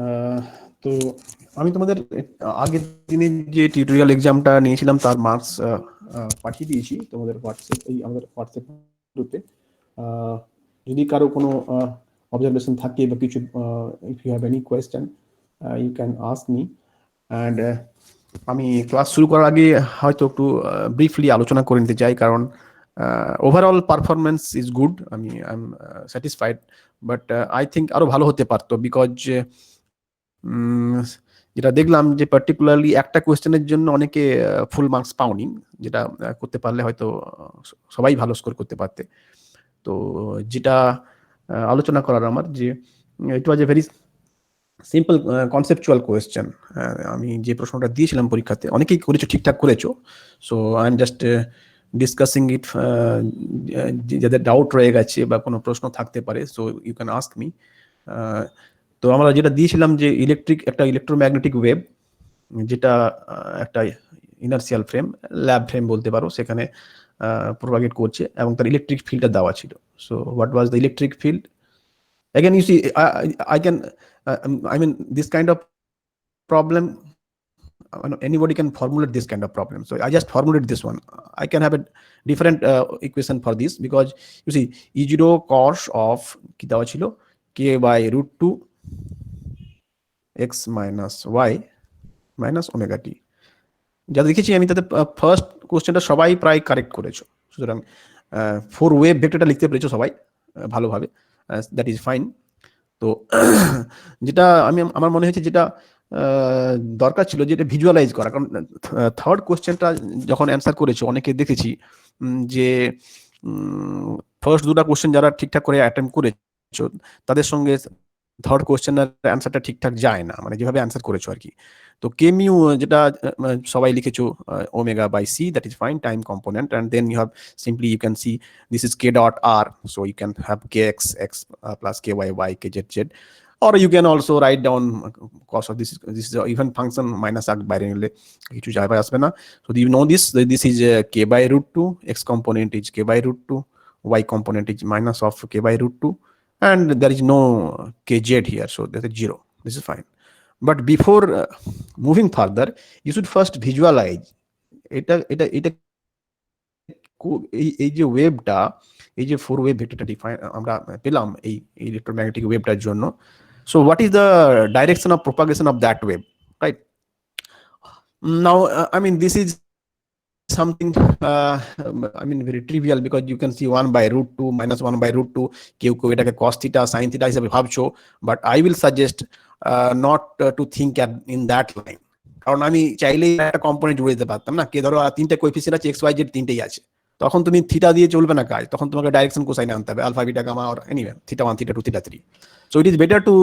আহ, তো আমি তোমাদের আগের দিনে যে টিউটোরিয়াল এক্সামটা নিয়েছিলাম তার মার্কস পাঠিয়ে দিয়েছি তোমাদের হোয়াটসঅ্যাপ, এই আমাদের হোয়াটসঅ্যাপ গ্রুপে। যদি কারো কোনো অবজারভেশন থাকে বা কিছু, if you have any question you can ask me. And আমি ক্লাস শুরু করার আগে হয়তো একটু ব্রিফলি আলোচনা করে নিতে চাই, কারণ ওভারঅল পারফরমেন্স ইজ গুড, আমি I am satisfied, but I think আরো ভালো হতে পারতো। বিকজ যেটা দেখলাম যে পার্টিকুলারলি একটা কোয়েশ্চেনের জন্য অনেকে ফুল মার্কস পাওনি, যেটা করতে পারলে হয়তো সবাই ভালো স্কোর করতে পারতে। তো যেটা আলোচনা করার আমার, যে it was a very simple conceptual question. আমি যে প্রশ্নটা দিয়েছিলাম পরীক্ষাতে, অনেকেই করেছো, ঠিকঠাক করেছো। So I am just discussing it. যাদের ডাউট রয়ে গেছে বা কোনো প্রশ্ন থাকতে পারে, so you can ask me. তো আমরা যেটা দিয়েছিলাম যে একটা ইলেকট্রোম্যাগনেটিক ওয়েভ, যেটা একটা ইনার্সিয়াল ফ্রেম, ল্যাব ফ্রেম বলতে পারো, সেখানে প্রোপাগেট করছে এবং তার ইলেকট্রিক ফিল্ডটা দেওয়া ছিল। So what was the electric field? Again, you see, I can, I mean, this kind of problem, anybody can formulate this kind of problem. So I just formulate this one. I can have a different equation for this, because you see, E0 cos of কি দেওয়া ছিল, k by root 2 x minus y minus omega t। যা দেখেছি আমি তাতে first কোশ্চেনটা সবাই প্রায় কারেক্ট করেছো। সুতরাং ফোর ওয়েভ ভেক্টরটা লিখতে পেরেছো সবাই ভালোভাবে, দ্যাট ইজ ফাইন। তো যেটা আমার মনে হয়েছে, যেটা দরকার ছিল, যেটা ভিজুয়ালাইজ করা, কারণ থার্ড কোশ্চেনটা যখন অ্যান্সার করেছো অনেকে দেখেছি যে ফার্স্ট দুটা কোশ্চেন যারা ঠিকঠাক করে অ্যাটেম্প করেছো তাদের সঙ্গে থার্ড কোশ্চেনের অ্যান্সারটা ঠিকঠাক যায় না, মানে যেভাবে অ্যান্সার করেছো আর কি। তো কে মিউ যেটা সবাই লিখেছো omega by C, that is fine, time component, and then you have simply you can see this is k dot r, so you can have kx x plus ky y k z z, or you can also write down cos of this is even function minus arc বাইরে নিলে কিছু যায় by আসবে না। So you know this is k by root 2, x component is k by root 2, y component is minus of k by root 2, and there is no kz here, so that is 0. This is fine. But before moving further, you should first visualize এটা এটা এটা এই যে ওয়েভটা, এই যে four wave ভেক্টরটা define আমরা পেলাম এই ইলেকট্রোম্যাগনেটিক ওয়েভটার জন্য। So what is the direction of propagation of that wave, right? Now I mean this is something I mean very trivial, because you can see 1 by root 2 minus 1 by root 2, কেউ কেউ এটাকে cos theta sin theta হিসেবে ভাবছো, but I will suggest not to think in that line। কারণ আমি চাইলেই একটা component জুড়ে দিতে পারতাম না, কে ধরো তিনটে কোএফিসিয়েন্ট আছে, এক্স ওয়াই জেড তিনটেই আছে, তখন তুমি থিটা দিয়ে চলবে না কাজ, তখন তোমাকে ডাইরেকশন কোসাইন আনতে হবে, alpha beta gamma or anyway theta 1 theta 2 theta 3। So it is better to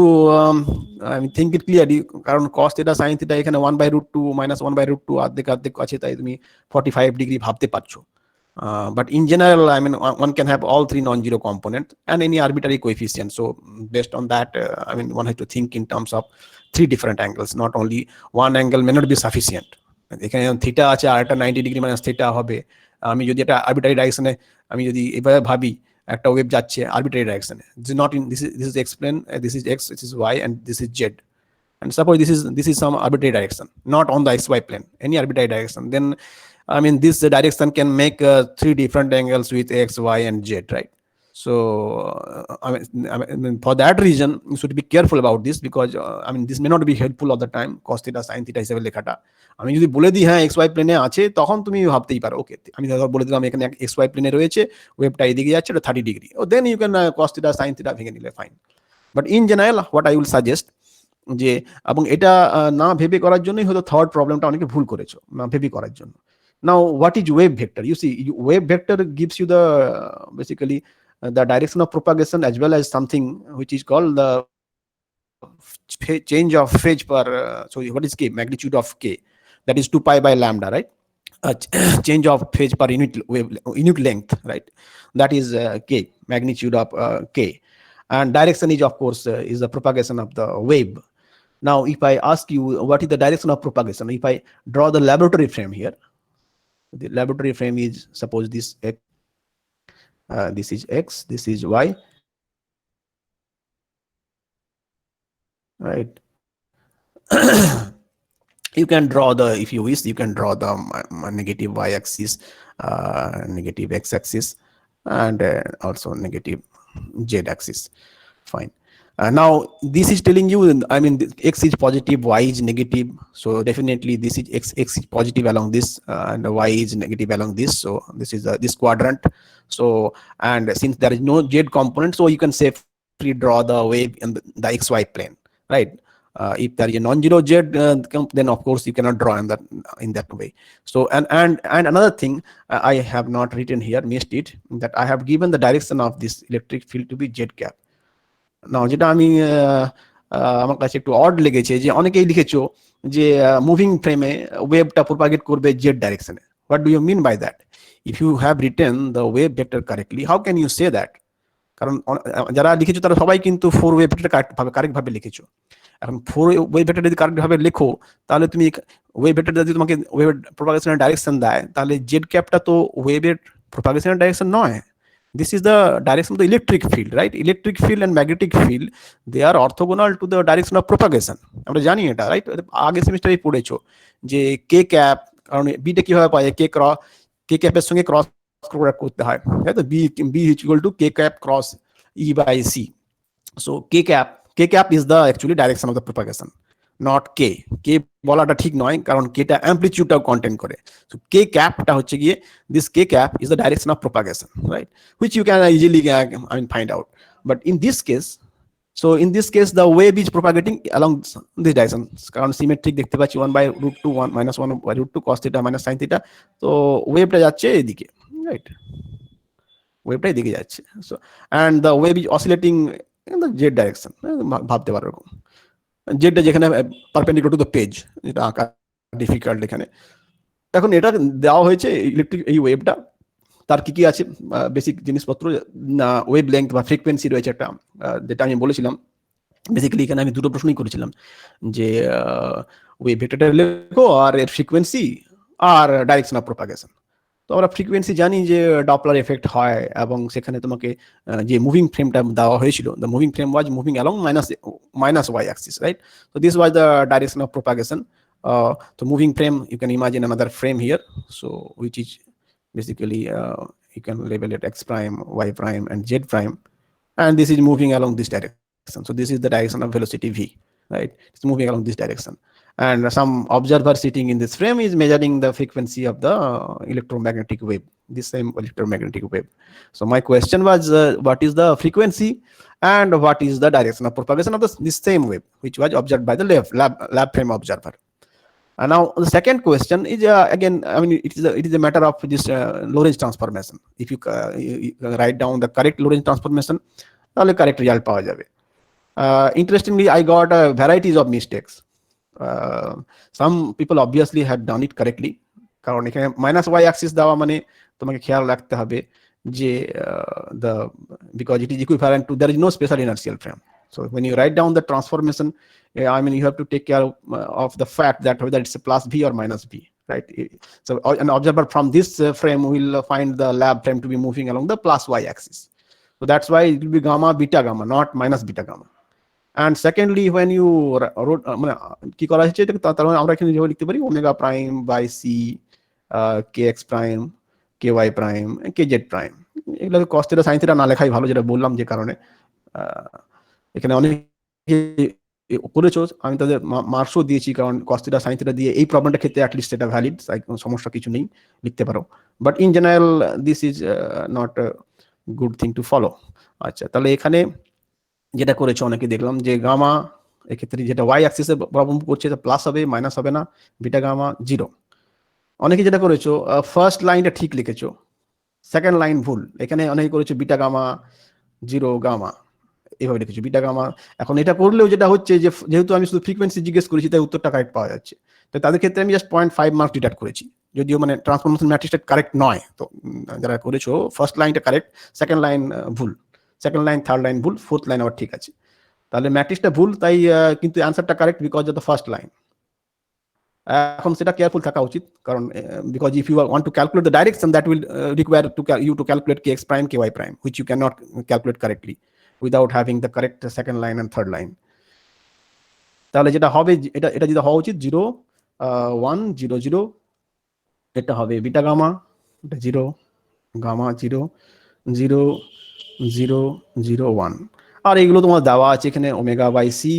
think it clearly, কারণ cos থিটা sin থিটা এখানে 1 by root 2 minus 1 by root 2 অর্ধেক অর্ধেক আছে, তাই তুমি 45 ডিগ্রি ভাবতে পারছো। But in general, I mean, one can have all three non-zero components and any arbitrary coefficient. So based on that, I mean, one has to think in terms of three different angles. Not only one angle may not be sufficient. এখানে theta আছে আর একটা 90 degree minus theta হবে। আমি যদি একটা arbitrary ডাইরেকশনে, আমি যদি এভাবে ভাবি একটা ওয়েভ যাচ্ছে আরবিট্রারি ডাইরেকশনে, this is not in this is explain, this is x, this is y, and this is z, and suppose this is some arbitrary direction, not on the xy plane, any arbitrary direction, then I mean this direction can make three different angles with x, y, and z, right? So I mean for that reason you should be careful about this, because I mean this may not be helpful all the time, cos theta sin theta হিসেবে লেখাটা। আমি যদি বলে দিই হ্যাঁ x Y প্লেনে আছে, তখন তুমি ভাবতেই পারো ওকে, আমি ধর বলে দিলাম এখানে এক্স ওয়াই প্লেনে রয়েছে, ওয়েভটা এদিকে যাচ্ছে, এটা 30 ডিগ্রি, ও then you can cos theta sin theta ভেঙে নিলে fine. But in general what I will suggest, যে এবং এটা না ভেবে করার জন্যই হয়তো থার্ড প্রবলেমটা অনেকে ভুল করেছো, না ভেবে করার জন্য। Now what is wave vector? You see, wave vector gives you the basically the direction of propagation, as well as something which is called the change of phase per so what is k, magnitude of k, that is 2 pi by lambda, right? Change of phase per unit length, right? That is k, magnitude of k, and direction is of course is the propagation of the wave. Now if I ask you what is the direction of propagation, if I draw the laboratory frame here, the laboratory frame is, suppose this x, this is x, this is y, right? You can draw the, if you wish, you can draw the negative y-axis, negative x-axis, and also negative z-axis. Fine. Now this is telling you, I mean, x is positive, y is negative, so definitely this is x is positive along this, and y is negative along this. So this is this quadrant. So, and since there is no z component, so you can safely draw the wave in the xy plane, right? If there is a non-zero z, then of course you cannot draw in that way. So, and another thing, I have not written here, missed it, that I have given the direction of this electric field to be z cap. নাও যেটা আমি আমার কাছে একটু odd লেগেছে, যে অনেকেই লিখেছো যে মুভিং ফ্রেমে ওয়েভটা প্রোপাগেট করবে জেড ডাইরেকশনে। What do you mean by that? If you have written the wave vector correctly, how can you say that? কারণ যারা লিখেছো তারা সবাই কিন্তু ফোর ওয়েভ ভেক্টর কারেক্ট ভাবে লিখেছো। এখন ফোর ওয়েভ ভেক্টর যদি কারেক্ট ভাবে লেখো, তাহলে তুমি ওয়েভ ভেক্টর যদি তোমাকে ওয়েভ প্রোপাগেশনের ডাইরেকশন দেয়, তাহলে জেড ক্যাপটা তো ওয়েভের প্রোপাগেশনের ডাইরেকশন নয়। This is the direction of the electric field, right? Electric field and magnetic field, they are orthogonal to the direction of propagation. আমরা জানি এটা, রাইট? আগে সেমিস্টারে পড়েছো যে কে ক্যাপ, কারণ বিটা কিভাবে পাওয়া যায়, কে ক্যাপের সঙ্গে ক্রস করতে হয়, তাই তো? B is equal to K cap cross E by C. So K cap is the actually direction of the propagation, not K বলাটা ঠিক নয়, কারণ কেটা অ্যাম্পলিটিউডটাও কন্টেন্ট করে। সো কে ক্যাপটা হচ্ছে গিয়ে, this k cap is the direction of propagation, right? Which you can easily find out. But in this case, so in this case the wave is propagating along this direction, কারণ symmetric দেখতে পাচ্ছি 1/√2 1 -1/√2 cos theta minus sin theta, তো ওয়েভটা যাচ্ছে এদিকে, right? ওয়েভটা এদিকে যাচ্ছে। So and the wave is oscillating in the Z direction, ভাবতে পারো এরকম, যেটা যেখানে পারপেন্ডিকুলার টু দ্য পেজ, যেটা আঁকা ডিফিকাল্ট এখানে। এখন এটা দেওয়া হয়েছে ইলেকট্রিক এই ওয়েভটা, তার কি কি আছে বেসিক জিনিসপত্র, ওয়েভ লেংথ বা ফ্রিকোয়েন্সি রয়েছে একটা, যেটা আমি বলেছিলাম। বেসিক্যালি এখানে আমি দুটো প্রশ্নই করেছিলাম, যে ওয়েভ ভেক্টরটা লেখো আর এর ফ্রিকোয়েন্সি আর ডাইরেকশন অফ প্রপাগেশন। তো আমরা ফ্রিকোয়েন্সি জানি যে ডপলার এফেক্ট হয়, এবং সেখানে তোমাকে যে মুভিং ফ্রেমটা দেওয়া হয়েছিল, the moving frame was moving along minus y axis, right? So this was the direction of propagation. So moving frame, you can imagine another frame here, so which is basically you can label it x prime, y prime, and z prime, and this is moving along this direction. So this is the direction of velocity v, right? It's moving along this direction, and some observer sitting in this frame is measuring the frequency of the electromagnetic wave, this same electromagnetic wave. So my question was, what is the frequency and what is the direction of propagation of this same wave, which was observed by the lab frame observer. And now the second question is again, I mean, it is a matter of this Lorentz transformation. If you write down the correct Lorentz transformation, তাহলে correct result পাওয়া যাবে। Interestingly, I got varieties of mistakes. Some people obviously had done it correctly, কারণ এখানে minus y Axis দেওয়া মানে তোমাকে খেয়াল রাখতে হবে যে because it is equivalent to, there is no special inertial frame. So when you write down the transformation, I mean, you have to take care of the fact that whether it's a plus v or minus v, right? So an observer from this frame will find the lab frame to be moving along the plus y axis. So that's why it will be gamma beta gamma, not minus beta gamma. And secondly, when you wrote কি করা হয়েছে, তার মানে আমরা এখানে যেভাবে লিখতে পারি omega prime by c k x prime k y prime k z prime, এগুলোকে কস থিটা সাইন থিটা না লেখাই ভালো, যেটা বললাম যে কারণে এখানে অনেক করেছো, আমি তাদের মার্কসও দিয়েছি, কারণ কস থিটা সাইন থিটা দিয়ে এই প্রবলেমটার ক্ষেত্রে অ্যাটলিস্ট সেটা ভ্যালিড, কোনো সমস্যা কিছু নেই, লিখতে পারো। But in general this is not good thing to follow. আচ্ছা, তাহলে এখানে যেটা করেছো অনেকে দেখলাম যে গামা, এক্ষেত্রে যেটা ওয়াই অ্যাক্সিসে প্রবলেম করছে, প্লাস হবে মাইনাস হবে না, বিটা গামা জিরো। অনেকে যেটা করেছো ফার্স্ট লাইনটা ঠিক লিখেছো, সেকেন্ড লাইন ভুল। এখানে অনেকে করেছো বিটা গামা জিরো গামা, এভাবে লিখেছো বিটা গামা। এখন এটা করলেও যেটা হচ্ছে যে যেহেতু আমি শুধু ফ্রিকোয়েন্সি জিজ্ঞেস করেছি, তাই উত্তরটা কারেক্ট পাওয়া যাচ্ছে। তো তাদের ক্ষেত্রে আমি জাস্ট 0.5 মার্ক ডিডাক্ট করেছি, যদিও মানে ট্রান্সফরমেশন ম্যাট্রিক্সটা কারেক্ট নয়। তো যারা করেছো ফার্স্ট লাইনটা কারেক্ট, সেকেন্ড লাইন ভুল, সেকেন্ড লাইন থার্ড লাইন ভুল, ফোর্থ লাইন আবার ঠিক আছে। তাহলে ম্যাট্রিক্সটা ভুল, তাই কিন্তু অ্যান্সারটা correct because of the first line. এখন সেটা কেয়ারফুল থাকা উচিত, কারণ because if you want to calculate the direction, that will require you to calculate k x prime k y prime, which you can not calculate correctly without having the correct second line and third line. তাহলে যেটা হবে, এটা যেটা হওয়া উচিত 0 1 0 0, এটা হবে beta gamma, এটা 0 গামা 0 0 0 0 1। আর এগুলো তোমার দেওয়া আছে এখানে ওমেগা বাই সি,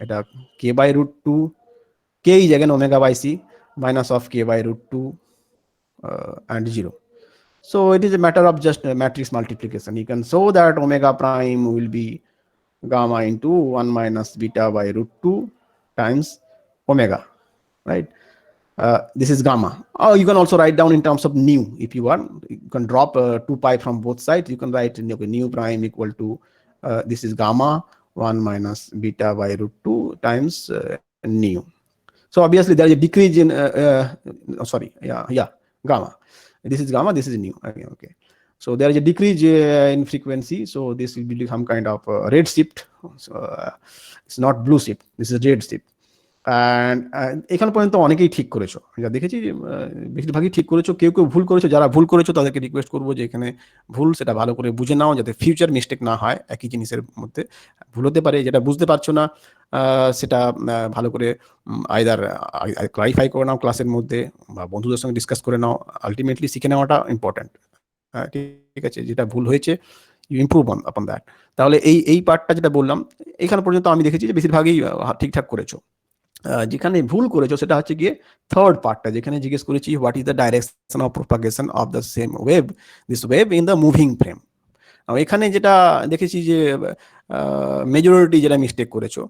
এটা K by root two, K is again omega by c minus of k by root 2 and 0. So it is a matter of just matrix multiplication. You can show that omega prime will be gamma into 1 minus beta by root 2 times omega, right? This is gamma. Or you can also write down in terms of nu if you want. You can drop 2 pi from both sides. You can write nu prime equal to this is gamma 1 minus beta by root 2 times nu. So obviously there is a decrease in gamma. This is gamma, this is nu again. Okay, so there is a decrease in frequency, so this will be some kind of red shift. So it's not blue shift, this is red shift. And এখানে পর্যন্ত অনেকেই ঠিক করেছো, যা দেখেছি বেশিরভাগই ঠিক করেছো। কেউ কেউ ভুল করেছো, যারা ভুল করেছো তাদেরকে রিকোয়েস্ট করবো যে এখানে ভুল সেটা ভালো করে বুঝে নাও, যাতে ফিউচার মিস্টেক না হয়। একই জিনিসের মধ্যে ভুল হতে পারে, যেটা বুঝতে পারছো না সেটা ভালো করে আইদার ক্লারিফাই করে নাও ক্লাসের মধ্যে, বা বন্ধুদের সঙ্গে ডিসকাস করে নাও। আলটিমেটলি শিখে নেওয়াটা ইম্পর্টেন্ট, ঠিক আছে? যেটা ভুল হয়েছে ইউ ইমপ্রুভ আপন দ্যাট। তাহলে এই পার্টটা যেটা বললাম এখানে পর্যন্ত আমি দেখেছি যে বেশিরভাগই ঠিকঠাক করেছো। যেখানে ভুল করেছো সেটা হচ্ছে গিয়ে থার্ড পার্টটা, যেখানে জিজ্ঞেস করেছি what is the direction of propagation of the same wave, this wave in the moving frame. এখানে যেটা দেখেছি যে মেজরিটি যেটা মিস্টেক করেছো,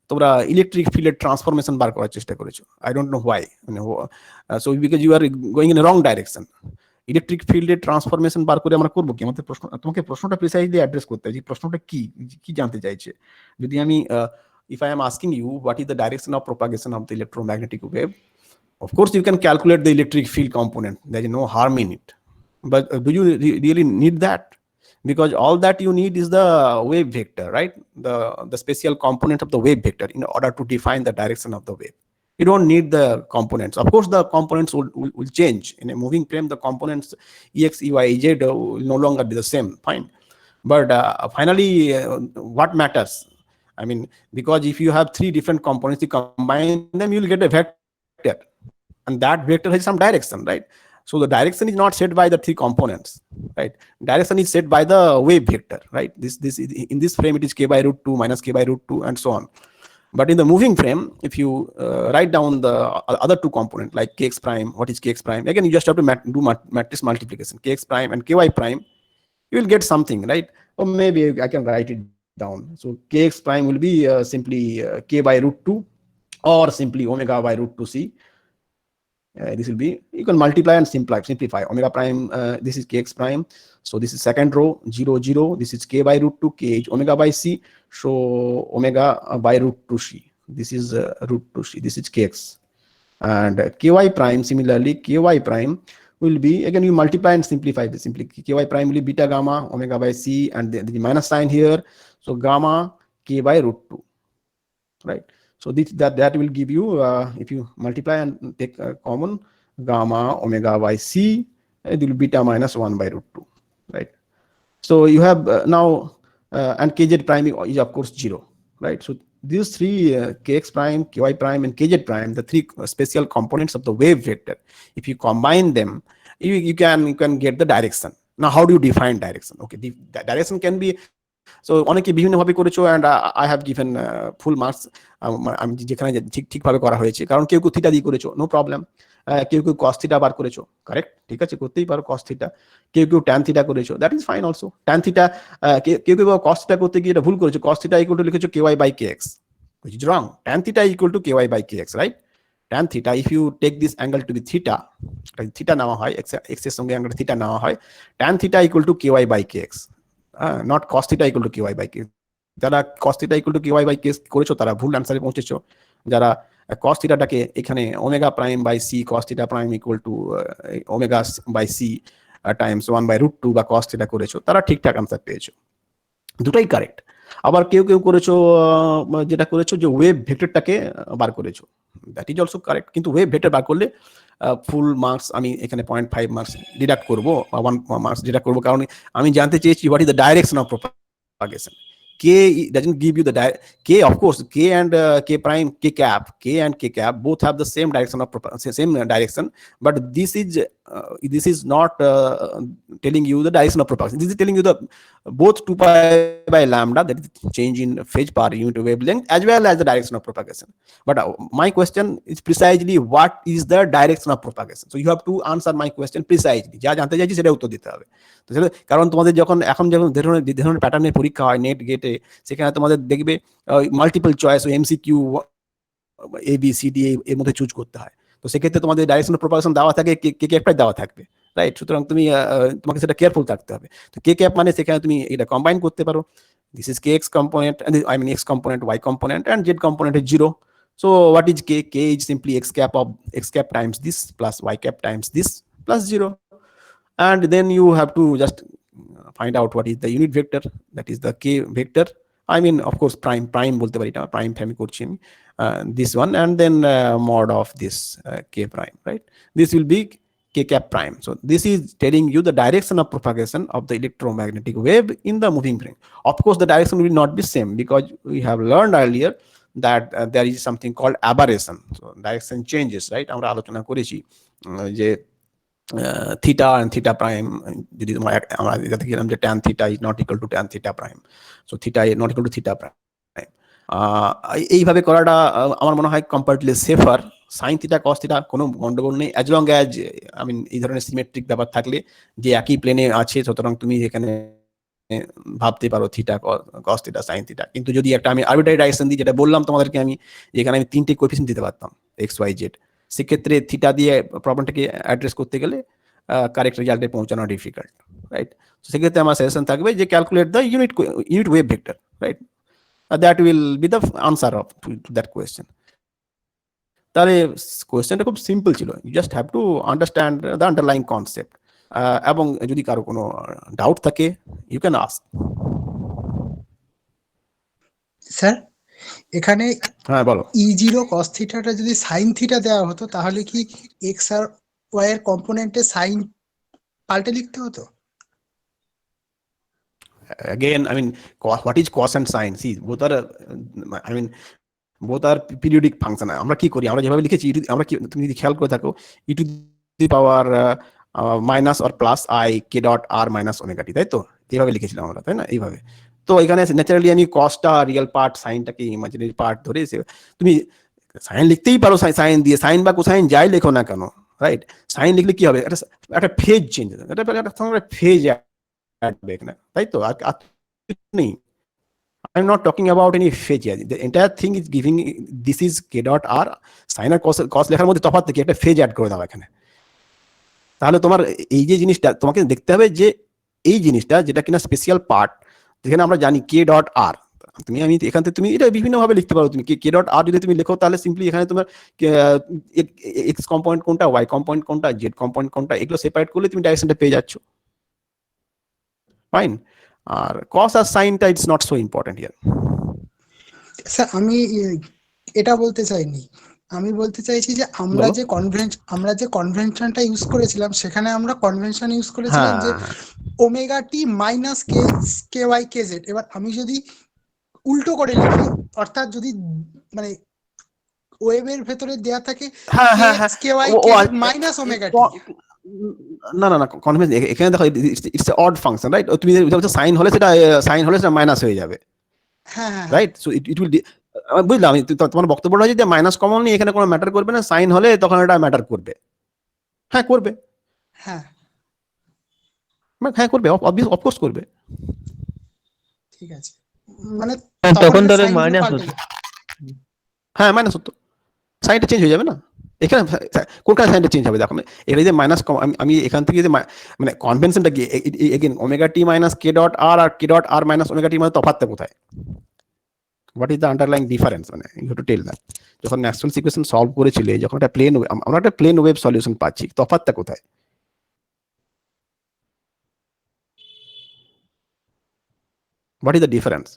তোমরা ইলেকট্রিক ফিল্ডের ট্রান্সফরমেশন বার করার চেষ্টা করেছো। I don't know why, so because you are going in wrong direction. Electric ফিল্ডের ট্রান্সফরমেশন বার করে আমরা করবো কি? আমাদের প্রশ্ন, তোমাকে প্রশ্নটা প্রিসাইজলি অ্যাড্রেস করতে হবে, যে প্রশ্নটা কি জানতে চাইছে। যদি আমি if I am asking you what is the direction of propagation of the electromagnetic wave, of course you can calculate the electric field component, there is no harm in it, but do you really need that? Because all that you need is the wave vector, right? The special component of the wave vector in order to define the direction of the wave. You don't need the components. Of course the components will change in a moving frame. The components ex, ey, ez will no longer be the same, fine, but finally what matters, I mean, because if you have three different components, you combine them, you will get a vector, and that vector has some direction, right? So the direction is not set by the three components, right? Direction is set by the wave vector, right? This in this frame it is k by root 2 minus k by root 2 and so on. But in the moving frame, if you write down the other two components like kx prime, what is kx prime? Again, you just have to do matrix multiplication, kx prime and ky prime, you will get something, right? Or maybe I can write it down. So kx prime will be simply k by root 2 or simply omega by root 2c. This will be, you can multiply and simplify. Omega prime, this is kx prime, so this is second row 0 0, this is k by root 2, k is omega by c, so omega by root 2c, this is root 2c, this is kx. And ky prime, similarly ky prime will be, again you multiply and simplify this, simply ky prime will be beta gamma omega by c, and the minus sign here, so gamma k by root 2, right? So that will give you, if you multiply and take common, gamma omega by c, it will be beta minus 1 by root 2, right? So you have now and kz prime is of course 0, right? So these three kx prime, ky prime and kz prime, the three special components of the wave vector, if you combine them, you can get the direction. Now how do you define direction? Okay, the direction can be, so অনেকে বিভিন্ন ভাবে করেছো, and I have given full marks, আমি যেখানে ঠিকভাবে করা হয়েছে, কারণ কেউ থিটা দিয়ে করেছো, নো প্রবলেম। কেউ cos থিটা বার করেছো, কারেক্ট, ঠিক আছে, করতেই পারো cos থিটা। কেউ tan থিটা করেছো, that is fine also. tan theta, কেউ cos থিটা করতে গিয়ে এটা ভুল করেছো, cos থিটা ইকুয়াল টু লিখেছো ky by kx, which is wrong. tan theta equal to ky by kx, right? tan theta, if you take this angle to be theta, theta নেওয়া হয়, x এর সঙ্গে অ্যাঙ্গেল থিটা নেওয়া হয়, tan theta equal to ky by kx, not cos theta equal to ky by kx. যারা cos theta equal to ky by kx করেছো তারা ভুল অ্যান্সারে পৌঁছেছো। যারা cos থিটাটাকে এখানে omega prime by c, cos theta prime equal to omega by c times 1 by root 2 বা cos theta করেছো, তারা ঠিকঠাক অ্যান্সার পেয়েছো, দুটাই কারেক্ট। আবার কেউ করেছো, যেটা করেছো যে ওয়েভ ভেক্টরটাকে বার করেছো, দ্যাট ইজ অলসো কারেক্ট, কিন্তু ওয়েভ ভেক্টর বার করলে ফুল মার্কস আমি এখানে 0.5 মার্কস ডিডাক্ট করবো, বা 1 মার্কস ডিডাক্ট করবো, কারণ আমি জানতে চেয়েছি what is the direction of propagation. K doesn't give you the K, of course, K and K prime, K and K cap both have the same direction of same direction, but this is not telling you the direction of propagation. This is telling you the both 2 pi by lambda, that is change in phase per unit wavelength, as well as the direction of propagation. But my question is precisely what is the direction of propagation. So you have to answer my question precisely. যা জানতে চাইছি সেটা উত্তর দিতে হবে। তো সেটা কারণ তোমাদের যখন ধরনের প্যাটার্নের পরীক্ষা হয় নেট গেটে, সেখানে তোমাদের দেখবে multiple choice O MCQ A B C D এর মধ্যে চুজ করতে হয়। তো সেক্ষেত্রে তোমাদের ডাইরেকশন অফ প্রপাগেশন দেওয়া থাকে, কে ক্যাপটাই দেওয়া থাকবে, রাইট? সুতরাং তুমি তোমাকে সেটা কেয়ারফুল থাকতে হবে। তো কে ক্যাপ মানে সেখানে তুমি এটা কম্বাইন করতে পারো, this is kx component, and I mean x component, y component, and z component is 0. So what is k? K is simply x cap times this plus y cap times this plus 0. And then you have to just find out what is the unit vector, that is the k vector. I mean, of course, prime bolte pari, এটা prime family korchi ami, this one, and then mod of this k prime, right? This will be k cap prime. So this is telling you the direction of propagation of the electromagnetic wave in the moving frame. Of course, the direction will not be same, because we have learned earlier that there is something called aberration. So direction changes, right? আমরা আলোচনা করেছি যে theta and theta prime, যদি আমরা দেখলাম যে tan theta is not equal to tan theta prime, so theta is not equal to theta prime. এইভাবে করাটা আমার মনে হয় comparatively safer. Sine theta cos theta কোনো গন্ডগোল নেই, অ্যাজ লং অ্যাজ এই ধরনের সিমেট্রিক ব্যাপার থাকলে, যে একই প্লেনে আছে, সুতরাং তুমি এখানে ভাবতে পারো theta cos theta sine theta. কিন্তু যদি একটা আমি আরবিট্রারি ডাইরেকশন দিই, যেটা বললাম তোমাদেরকে আমি, যেখানে আমি 3টে কোএফিসিয়েন্ট দিতে পারতাম এক্স ওয়াই জেড, সেক্ষেত্রে থিটা দিয়ে প্রবলেমটাকে অ্যাড্রেস করতে গেলে কারেক্ট রেজাল্টে পৌঁছানো ডিফিকাল্ট, রাইট? সেক্ষেত্রে আমার সাজেশন থাকবে যে calculate the unit wave vector, right? That will be the answer of to that question. তাহলে কোয়েশ্চেনটা খুব সিম্পল ছিল, you just have to understand the underlying concept, এবং যদি কারো কোনো ডাউট থাকে ইউ ক্যান আস্ক। স্যার এখানে হ্যাঁ বলো। E0 cos থিটাটা যদি sin থিটা দেওয়া হতো, তাহলে কি x আর y এর কম্পোনেন্টে sin পাল্টে লিখতে হতো? Again, I mean, what is cos and sin? See, both are, I mean, both are periodic function. আমরা কি করি, আমরা যেভাবে লিখেছি, আমরা কি, তুমি যদি খেয়াল করে থাকো, e to the power minus or plus i k dot r minus omega T, তাই তো? এইভাবে লিখেছিলাম আমরা, তাই না? এইভাবে। তো এখানে ন্যাচারালি আমি কসটা রিয়েল পার্ট, সাইনটাকে ইমাজিনারি পার্ট ধরে, তুমি সাইন লিখতেই পারো, সাইন দিয়ে, সাইন বা কোসাইন যাই লেখো না কেন, রাইট? সাইন লিখলে কি হবে, একটা ফেজ চেঞ্জ, একটা ফেজ আসবে এখানে, তাই তো? আর নেই। I'm not talking about any phase here. The entire thing is giving, this is k dot r, sin R cos লেখার মধ্যে তফাৎ থেকে একটা ফেজ অ্যাড করে দাও এখানে। তাহলে তোমার এই যে জিনিসটা তোমাকে দেখতে হবে, যে এই জিনিসটা যেটা কিনা স্পেশাল পার্ট, যেখানে আমরা জানি k ডট r, আমি এখান থেকে তুমি এটা বিভিন্ন ভাবে লিখতে পারো। তুমি k ডট r যদি তুমি লেখো, তাহলে সিম্পলি এখানে তোমার x কম্পোনেন্ট কোনটা, y কম্পোনেন্ট কোনটা, z কম্পোনেন্ট কোনটা, এগুলো সেপারেট করলে তুমি ডাইরেকশনটা পেয়ে যাচ্ছ, ফাইন। আর cos আর সাইনটা it's not so important here. Sir আমি এটা বলতে চাইনি, আমি বলতে চাইছি যে আমরা যে কনভেনশনটা ইউজ করেছিলাম, সেখানে আমরা কনভেনশন ইউজ করেছিলাম যে ওমেগা টি মাইনাস কে ওয়াই কে জেড। এবার আমি যদি উল্টো করে লিখি, অর্থাৎ যদি মানে ওয়েভের ভেতরে দেয়া থাকে কে ওয়াই কে জেড মাইনাস ওমেগা টি, না না না, কনভেনশন এখানে দেখো, it's a odd function, right? তুমি সাইন হলে সেটা মাইনাস হয়ে যাবে, রাইট? সো ইট উইল, বুঝলাম তোমার বক্তব্যটা হচ্ছে যে মাইনাস কমন নিয়ে এখানে কোনো ম্যাটার করবে না, সাইন হলে তখন এটা ম্যাটার করবে। হ্যাঁ করবে, হ্যাঁ করবে, অফকোর্স করবে। ঠিক আছে, মানে তখন ধরে মাইনাস হতো, হ্যাঁ মাইনাস হতো, সাইনটা চেঞ্জ হয়ে যাবে না। এখানে কোনখানে সাইনটা চেঞ্জ হবে দেখো, এটা যে মাইনাস, আমি এখান থেকে যে মানে কনভেনশনটা কি, again omega T minus K dot R, আর K dot R minus omega T মানে তফাৎটা কোথায়? What is the underlying difference? মানে you have to tell that. যখন ম্যাক্সওয়েলস ইকুয়েশন সলভ করেছিলে, যখন একটা প্লেন, আমরা একটা প্লেন ওয়েভ সলিউশন পাচ্ছি, তফাৎটা কোথায়? What is the difference?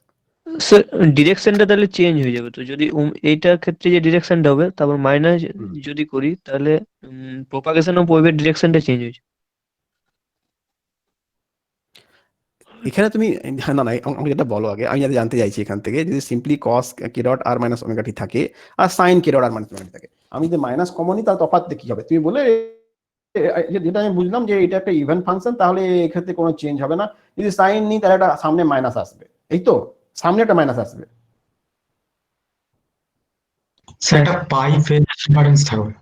Sir ডিরেকশনটা তাহলে চেঞ্জ হয়ে যাবে। তো যদি এইটার ক্ষেত্রে যে ডিরেকশনটা হবে, তারপর মাইনাস যদি করি, তাহলে প্রপাগেশন অফ ওয়েভের ডিরেকশনটা চেঞ্জ হয়ে যাবে। এখানে তুমি না না আমাকে যেটা বলো আগে, আমি যাতে জানতে চাইছি এখান থেকে, যদি সিম্পলি কস কে ডট আর মাইনাস ওমেগা টি থাকে আর সাইন কে ডট আর মাইনাস ওমেগা টি থাকে, আমি যে মাইনাস কমনই, তার তফাৎ কি হবে? তুমি বলে যেটা আমি বুঝলাম যে এটা একটা ইভেন ফাংশন, তাহলে এক্ষেত্রে কোনো চেঞ্জ হবে না। যদি সাইন নিই তাহলে একটা সামনে মাইনাস আসবে, এই তো, সামনে একটা মাইনাস আসবে। স্যার এটা পাই ফেজ ডিফারেন্স থাকবে।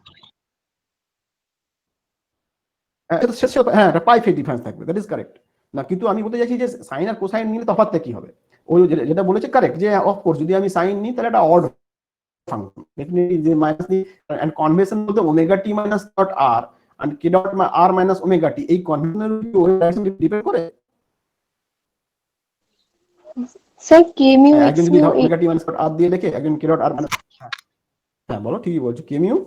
হ্যাঁ, একটা পাই ফেজ ডিফারেন্স থাকবে, দ্যাট ইজ কারেক্ট। না কিন্তু আমি বলতে চাইছি যে সাইন আর কোসাইন নিলে তফাৎটা কি হবে? ওই যেটা বলেছে কারেক্ট, যে অফকোর্স যদি আমি সাইন নিই তাহলে একটা অড ফাংশন, ডেফিনেটলি যে মাইনাস নিই, এন্ড কনভেনশন বলতে omega T minus dot R and K dot R minus omega T, এই কনভেনশনের উপর ডিপেন্ড করে। স্যার কে মিউ একজন এক্স যদি মিউ ধর omega T minus dot R দিয়ে লেখে, একজন কে ডট আর মাইনাস, হ্যাঁ বলো, ঠিকই বলছো, কে মিউ।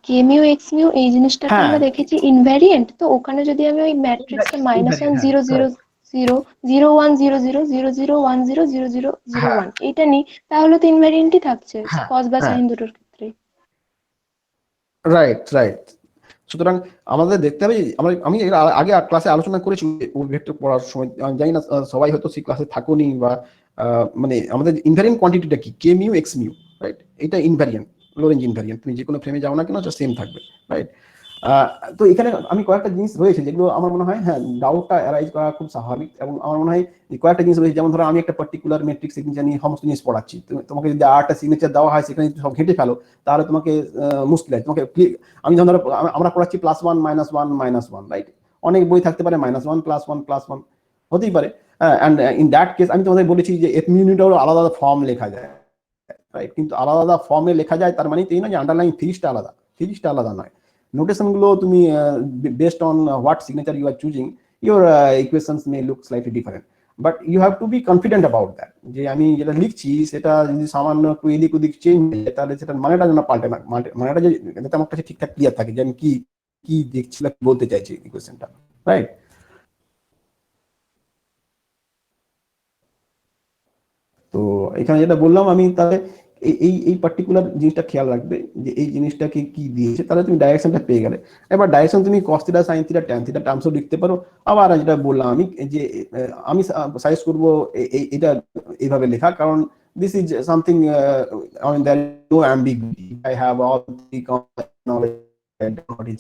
কে মিউ এক্স মিউ এই জিনিসটাকে হ্যাঁ, আমরা দেখেছি ইনভ্যারিয়েন্ট, তো ওখানে যদি আমি ওই ম্যাট্রিক্সটা মাইনাস ওয়ান হ্যাঁ, zero zero correct. Zero zero one zero zero zero zero one zero zero zero zero হ্যাঁ, ওয়ান এটা নিই, তাহলে তো ইনভ্যারিয়েন্টই থাকছে হ্যাঁ, কস বা হ্যাঁ, সাইন দুটোর ক্ষেত্রে। Right, right. সুতরাং আমাদের দেখতে হবে যে আমি এর আগে ক্লাসে আলোচনা করেছি ওই ভেক্টর পড়ার সময়, আমি জানি না সবাই হয়তো সেই ক্লাসে থাকোনি, বা মানে আমাদের ইনভ্যারিয়েন্ট কোয়ান্টিটিটা কি, কে মিউ এক্স মিউ, রাইট? এটা ইনভ্যারিয়েন্ট, লোরেঞ্জ ইনভ্যারিয়েন্ট, তুমি যে কোনো ফ্রেমে যাও না কেন সেম থাকবে, রাইট? তো এখানে আমি কয়েকটা জিনিস রয়েছে যেগুলো আমার মনে হয়, হ্যাঁ, ডাউটটা অ্যারাইজ করা খুব স্বাভাবিক, এবং আমার মনে হয় কয়েকটা জিনিস রয়েছে, যেমন ধরো আমি একটা পার্টিকুলার মেট্রিক সিগনেচার নিয়ে সমস্ত জিনিস পড়াচ্ছি, তোমাকে যদি আরেকটা সিগনেচার দেওয়া হয় সেখানে সব ঘেঁটে ফেলো, তাহলে তোমাকে মুশকিল হয় তোমাকে। আমি যখন ধরো আমরা পড়াচ্ছি plus one minus one minus one, right? অনেক বই থাকতে পারে মাইনাস ওয়ান প্লাস ওয়ান হতেই পারে। অ্যান্ড ইন দ্যাট কেস আমি তোমাদের বলেছি যে এফ ইউনিটেরও আলাদা আলাদা ফর্ম লেখা যায়, রাইট? কিন্তু আলাদা আলাদা ফর্মে লেখা যায় তার মানে এই না যে আন্ডারলাইন ফিজিক্সটা আলাদা নয়। নোটেশন গুলো তুমি based on what signature you are choosing, your equations may look slightly different, but you have to be confident about that, যে আমি যেটা লিখছি সেটা যদি সামান্য একটু এদিক ওদিক চেঞ্জ হয়ে যায়, তাহলে সেটা মানেটা যেন পাল্টে না, মানেটা যাতে আমার কাছে ঠিকঠাক ক্লিয়ার থাকে যে আমি কি কি দেখছিলাম, বলতে চাইছি ইকুয়েশনটা, রাইট? তো এখানে যেটা বললাম আমি, তাহলে এই পার্টিকুলার জিনিসটা খেয়াল রাখবে যে এই জিনিসটাকে কি দিয়েছে, তাহলে তুমি ডাইরেকশনটা পেয়ে গেলে। এবার ডাইরেকশন তুমি cos theta sine theta tan theta টার্মসও লিখতে পারো। আবার যেটা বললাম আমি, যে আমি সাজেস্ট করবো এটা এইভাবে লেখা, কারণ this is something, I mean there is no ambiguity, I have all three knowledge,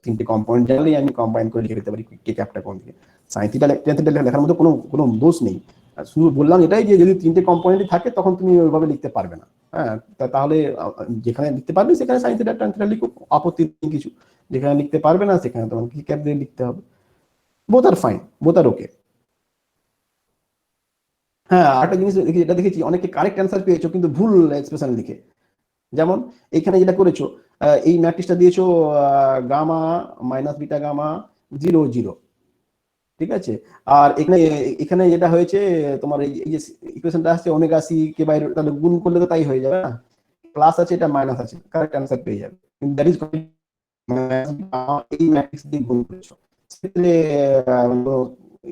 তিনটে কম্পোনেন্ট জানলেই আমি কম্বাইন করে লিখে দিতে পারি কে ক্যাপটা কোন দিকে। সাইন থিটা ট্যান থিটা লেখার মধ্যে কোনো কোনো দোষ নেই। শুধু বললাম এটাই যে যদি তিনটে কম্পোনেন্টই থাকে তখন তুমি ওইভাবে লিখতে পারবে না। হ্যাঁ, তাহলে যেখানে লিখতে পারবে সেখানে সাইন থিটা ট্যান থিটা লিখো, আপত্তি নেই কিছু। যেখানে লিখতে পারবে না সেখানে তোমাকে কি ক্যাপ দিয়ে লিখতে হবে। বোথ আর ফাইন, বোথ আর ওকে। হ্যাঁ, আরেকটা জিনিস যেটা দেখেছি, অনেকে কারেক্ট অ্যান্সার পেয়েছো কিন্তু ভুল এক্সপ্রেশন লিখে। যেমন এখানে যেটা করেছো, এই ম্যাট্রিক্সটা দিয়েছো গামা মাইনাস বিটা গামা 0 0, ঠিক আছে? আর এখানে এখানে যেটা হয়েছে তোমার, এই যে ইকুয়েশনটা আসছে ওমেগা সি কে বাই, তাহলে গুণ করলে তো তাই হয়ে যাবে না, প্লাস আছে এটা মাইনাস আছে, কারেক্ট অ্যান্সার পেয়ে যাবে। কিন্তু দ্যাট ইজ এই ম্যাট্রিক্স দিয়ে গুণ করেছো, সেক্ষেত্রে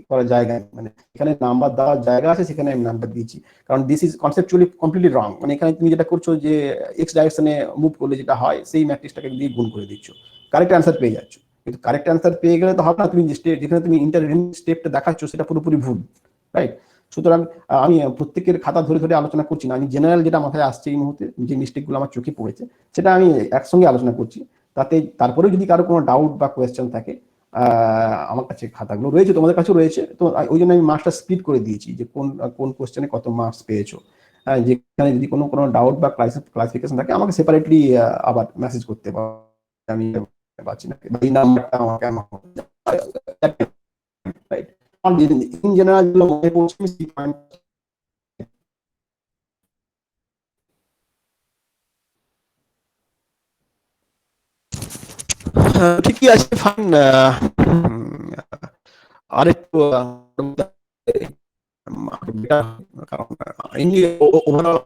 করার জায়গা নেই। মানে এখানে নাম্বার দেওয়ার জায়গা আছে, সেখানে আমি নাম্বার দিয়েছি, কারণ দিস ইজ কনসেপচুয়ালি কমপ্লিটলি রং। মানে এখানে তুমি যেটা করছো যে এক্স ডাইরেকশনে মুভ করলে যেটা হয়, সেই ম্যাট্রিক্সটাকে দিয়ে গুণ করে দিচ্ছ, কারেক্ট অ্যান্সার পেয়ে যাচ্ছ। কিন্তু কারেক্ট অ্যান্সার পেয়ে গেলে তো হবে না, তুমি যেখানে তুমি ইন্টারভেন স্টেপটা দেখাচ্ছ সেটা পুরোপুরি ভুল, রাইট? সুতরাং আমি প্রত্যেকের খাতা ধরে ধরে আলোচনা করছি না, আমি জেনারেল যেটা মাথায় আসছে এই মুহূর্তে, যে মিস্টেকগুলো আমার চোখে পড়েছে সেটা আমি একসঙ্গে আলোচনা করছি। তাতে তারপরেও যদি কারো কোনো ডাউট বা কোয়েশ্চেন থাকে, আমার কাছে খাতাগুলো রয়েছে, তোমাদের কাছেও রয়েছে, তো ওই জন্য আমি মার্কসটা স্প্লিট করে দিয়েছি যে কোন কোন কোয়েশ্চেনে কত মার্কস পেয়েছো। যেখানে যদি কোনো কোনো ডাউট বা ক্লাসিফিকেশন থাকে আমাকে সেপারেটলি আবার মেসেজ করতে পারো, আমি পাচ্ছি না এই নাম্বারটা আমাকে রাইট। ইন জেনারেল যেগুলো মনে পড়ছে সেই পয়েন্ট। ঠিকই আছে, ফাইন। আরেকটু কারণ ওভারঅল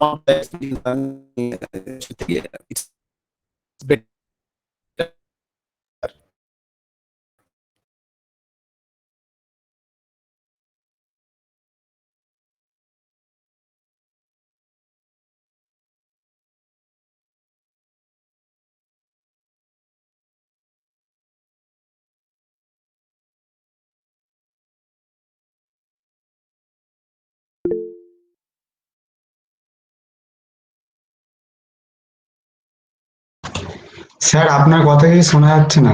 স্যার আপনার কথা কি শোনা যাচ্ছে না?